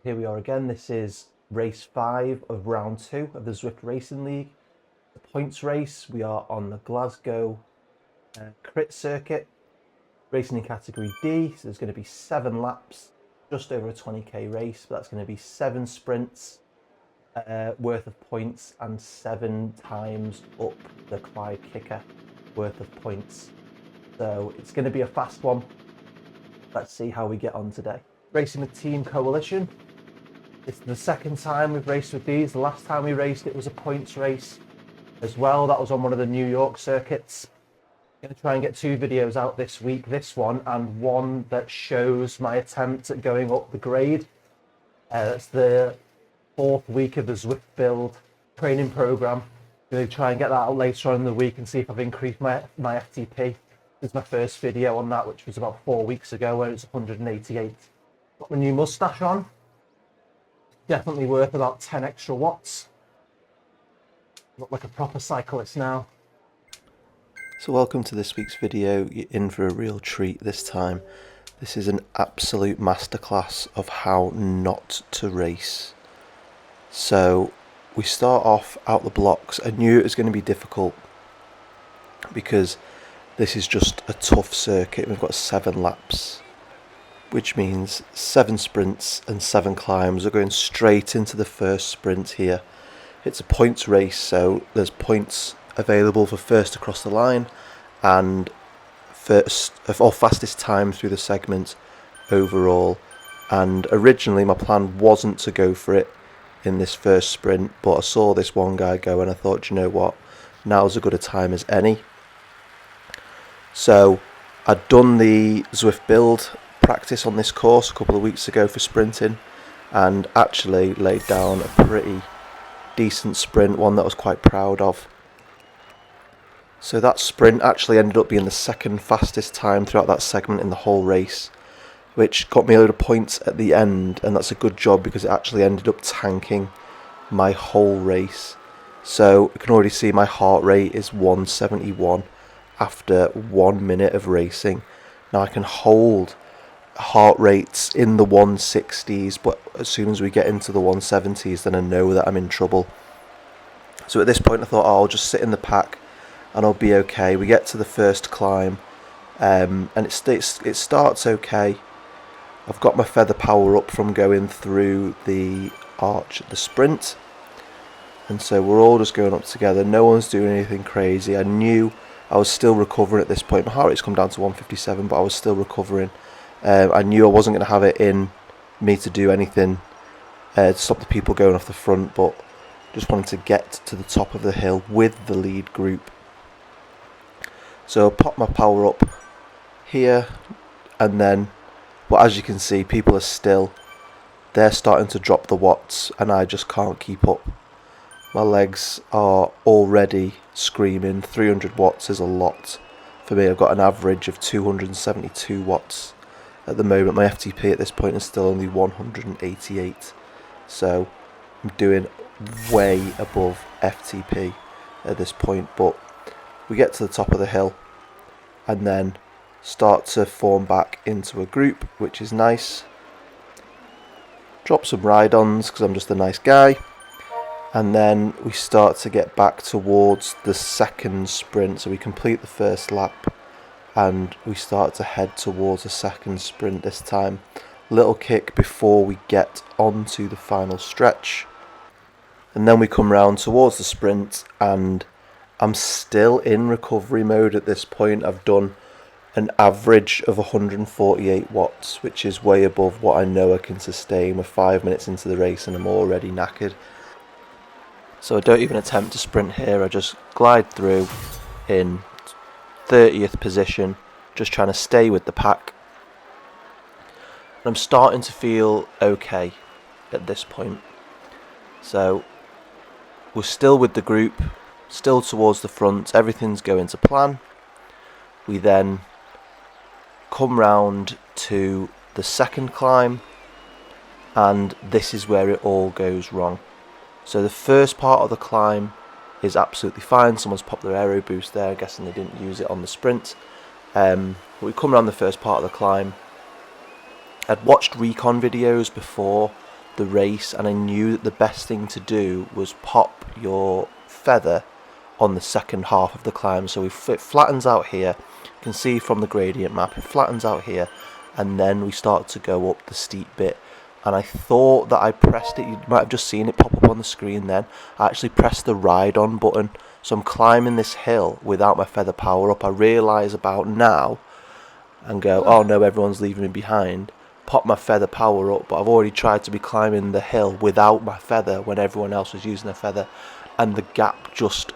Here we are again. This is race 5 of round 2 of the Zwift Racing League. The points race. We are on the Glasgow crit circuit, racing in category D. So there's going to be 7 laps, just over a 20k race, but that's going to be 7 sprints worth of points and 7 times up the Clyde kicker worth of points. So it's going to be a fast one. Let's see how we get on today. Racing with Team Coalition. It's the second time we've raced with these. The last time we raced it was a points race as well. That was on one of the New York circuits. I'm going to try and get 2 videos out this week. This one and one that shows my attempt at going up the grade. That's the 4th week of the Zwift build training program. I'm going to try and get that out later on in the week and see if I've increased my FTP. This is my first video on that, which was about 4 weeks ago, where it's 188. Got my new mustache on. Definitely worth about 10 extra watts. Look like a proper cyclist now. So welcome to this week's video. You're in for a real treat this time. This is an absolute masterclass of how not to race. So we start off out the blocks. I knew it was going to be difficult because this is just a tough circuit. We've got 7 laps, which means 7 sprints and 7 climbs. We're going straight into the first sprint here. It's a points race, so there's points available for first across the line and first or fastest time through the segment overall. And originally my plan wasn't to go for it in this first sprint, but I saw this one guy go and I thought, you know what, now's as good a time as any. So I'd done the Zwift build practice on this course a couple of weeks ago for sprinting and actually laid down a pretty decent sprint, one that I was quite proud of. So that sprint actually ended up being the second fastest time throughout that segment in the whole race, which got me a load of points at the end, and that's a good job because it actually ended up tanking my whole race. So you can already see my heart rate is 171 after 1 minute of racing. Now I can hold heart rates in the 160s, but as soon as we get into the 170s then I know that I'm in trouble. So at this point I thought, oh, I'll just sit in the pack and I'll be okay. We get to the first climb and it starts okay. I've got my feather power up from going through the arch at the sprint, and so we're all just going up together. No one's doing anything crazy. I knew I was still recovering at this point. My heart rate's come down to 157, but I was still recovering. I knew I wasn't going to have it in me to do anything to stop the people going off the front, but just wanted to get to the top of the hill with the lead group. So I pop my power up here, and then, well, as you can see, people are they're starting to drop the watts, and I just can't keep up. My legs are already screaming. 300 watts is a lot for me. I've got an average of 272 watts at the moment. My FTP at this point is still only 188, so I'm doing way above FTP at this point. But we get to the top of the hill and then start to form back into a group, which is nice. Drop some ride-ons because I'm just a nice guy. And then we start to get back towards the second sprint. So we complete the first lap and we start to head towards a second sprint this time. Little kick before we get onto the final stretch. And then we come round towards the sprint and I'm still in recovery mode at this point. I've done an average of 148 watts, which is way above what I know I can sustain. We're 5 minutes into the race and I'm already knackered. So I don't even attempt to sprint here. I just glide through in 30th position, just trying to stay with the pack. And I'm starting to feel okay at this point. So we're still with the group, still towards the front, everything's going to plan. We then come round to the second climb, and this is where it all goes wrong. So the first part of the climb is absolutely fine. Someone's popped their aero boost there. I'm guessing they didn't use it on the sprint. But we come around the first part of the climb. I'd watched recon videos before the race, and I knew that the best thing to do was pop your feather on the second half of the climb. So it flattens out here. You can see from the gradient map, it flattens out here, and then we start to go up the steep bit. And I thought that I pressed it. You might have just seen it pop up on the screen then. I actually pressed the ride on button. So I'm climbing this hill without my feather power up. I realise about now and go, oh no, everyone's leaving me behind. Pop my feather power up, but I've already tried to be climbing the hill without my feather when everyone else was using their feather. And the gap just,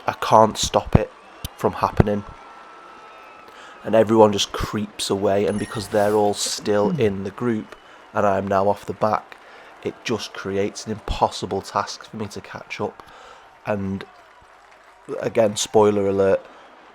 I can't stop it from happening. And everyone just creeps away, and because they're all still in the group and I'm now off the back, it just creates an impossible task for me to catch up. And again, spoiler alert,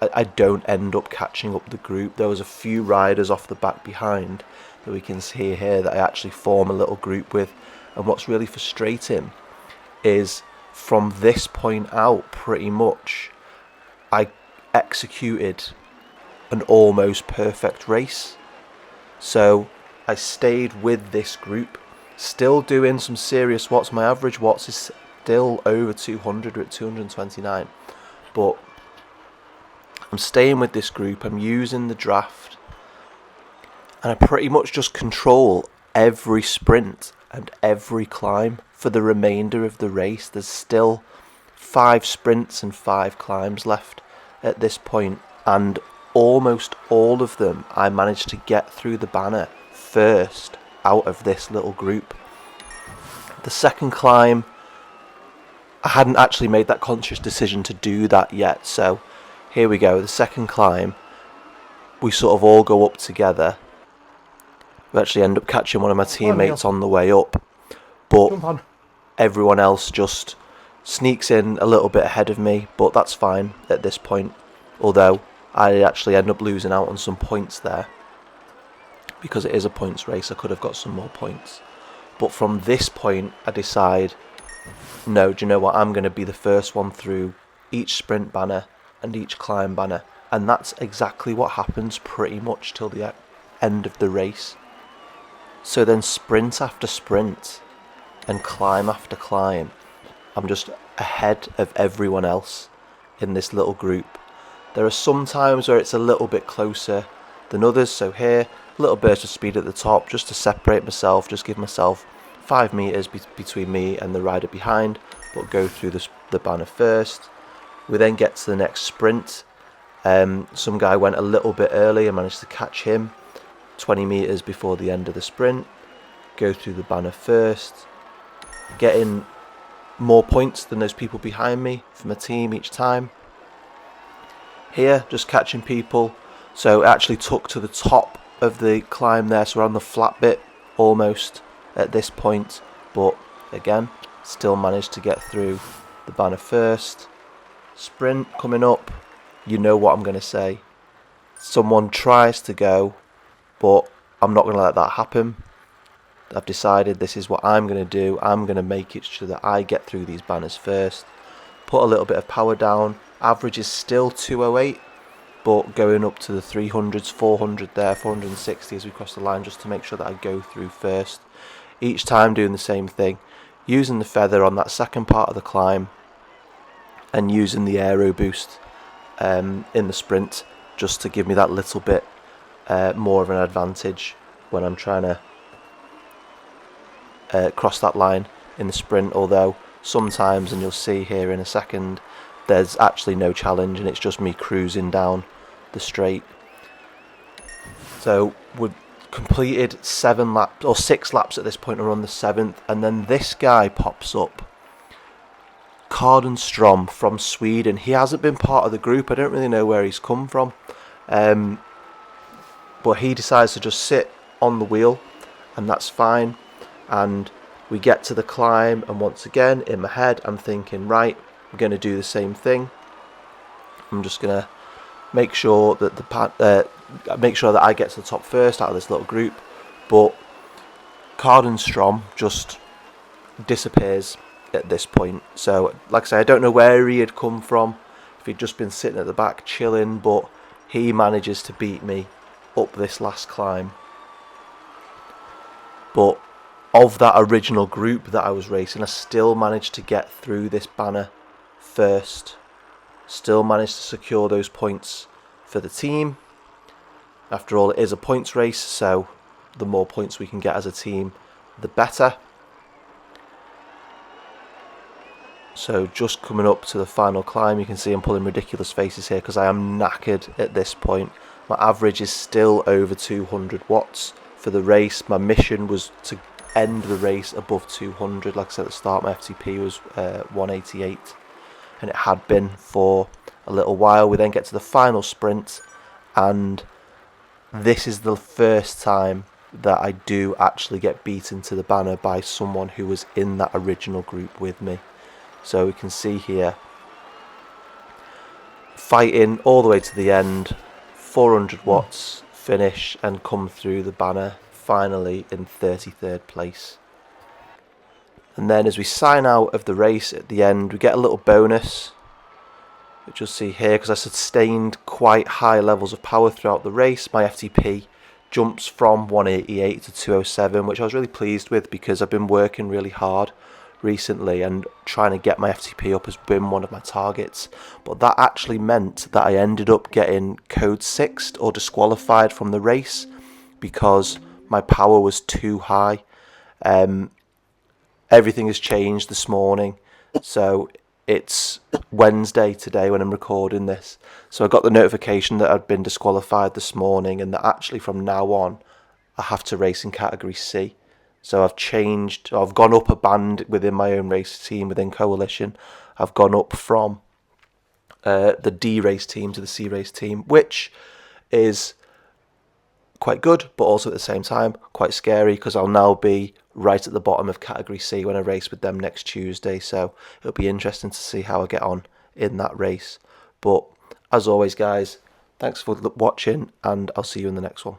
I don't end up catching up the group. There was a few riders off the back behind that we can see here that I actually form a little group with. And what's really frustrating is from this point out, pretty much, I executed an almost perfect race. So I stayed with this group, still doing some serious watts. My average watts is still over 200, we're at 229, but I'm staying with this group. I'm using the draft, and I pretty much just control every sprint and every climb for the remainder of the race. There's still 5 sprints and 5 climbs left at this point, and almost all of them I managed to get through the banner first out of this little group. The second climb, I hadn't actually made that conscious decision to do that yet, so here we go. The second climb, we sort of all go up together. We actually end up catching one of my teammates on the way up, but everyone else just sneaks in a little bit ahead of me, but that's fine at this point, although I actually end up losing out on some points there. Because it is a points race, I could have got some more points. But from this point, I decide, no, do you know what? I'm going to be the first one through each sprint banner and each climb banner. And that's exactly what happens pretty much till the end of the race. So then sprint after sprint and climb after climb, I'm just ahead of everyone else in this little group. There are some times where it's a little bit closer than others. So here, a little burst of speed at the top just to separate myself, just give myself 5 meters between me and the rider behind, but go through the banner first. We then get to the next sprint. Some guy went a little bit early. I managed to catch him 20 meters before the end of the sprint. Go through the banner first, getting more points than those people behind me for my team each time. Here, just catching people. So it actually took to the top of the climb there, so we're on the flat bit almost at this point, but again, still managed to get through the banner first. Sprint coming up, you know what I'm going to say. Someone tries to go, but I'm not going to let that happen. I've decided this is what I'm going to do. I'm going to make it sure that I get through these banners first. Put a little bit of power down. Average is still 208, but going up to the 300s, 400 there, 460 as we cross the line, just to make sure that I go through first. Each time doing the same thing, using the feather on that second part of the climb and using the aero boost in the sprint just to give me that little bit more of an advantage when I'm trying to cross that line in the sprint. Although sometimes, and you'll see here in a second, there's actually no challenge and it's just me cruising down the straight. So we've completed 7 laps or 6 laps at this point, and we're on the 7th, and then this guy pops up, Strom from Sweden. He hasn't been part of the group. I don't really know where he's come from, but he decides to just sit on the wheel, and that's fine. And we get to the climb, and once again in my head I'm thinking, right, I'm going to do the same thing. I'm just going to make sure that make sure that I get to the top first out of this little group, but Strom just disappears at this point. So like I say, I don't know where he had come from, if he'd just been sitting at the back chilling, but he manages to beat me up this last climb. But of that original group that I was racing, I still managed to get through this banner first. Still managed to secure those points for the team. After all, it is a points race, so the more points we can get as a team, the better. So just coming up to the final climb, you can see I'm pulling ridiculous faces here because I am knackered at this point. My average is still over 200 watts for the race. My mission was to end the race above 200. Like I said at the start, my FTP was 188, and it had been for a little while. We then get to the final sprint, and this is the first time that I do actually get beaten to the banner by someone who was in that original group with me. So we can see here, fighting all the way to the end, 400 watts, finish and come through the banner, finally in 33rd place. And then as we sign out of the race at the end, we get a little bonus, which you'll see here, because I sustained quite high levels of power throughout the race. My FTP jumps from 188 to 207, which I was really pleased with because I've been working really hard recently and trying to get my FTP up has been one of my targets. But that actually meant that I ended up getting code 6'd or disqualified from the race because my power was too high. Everything has changed this morning, so it's Wednesday today when I'm recording this. So I got the notification that I'd been disqualified this morning and that actually from now on I have to race in category C. So I've gone up a band within my own race team, within Coalition. I've gone up from the D race team to the C race team, which is quite good, but also at the same time quite scary because I'll now be right at the bottom of category C when I race with them next Tuesday. So it'll be interesting to see how I get on in that race. But as always, guys, thanks for watching, and I'll see you in the next one.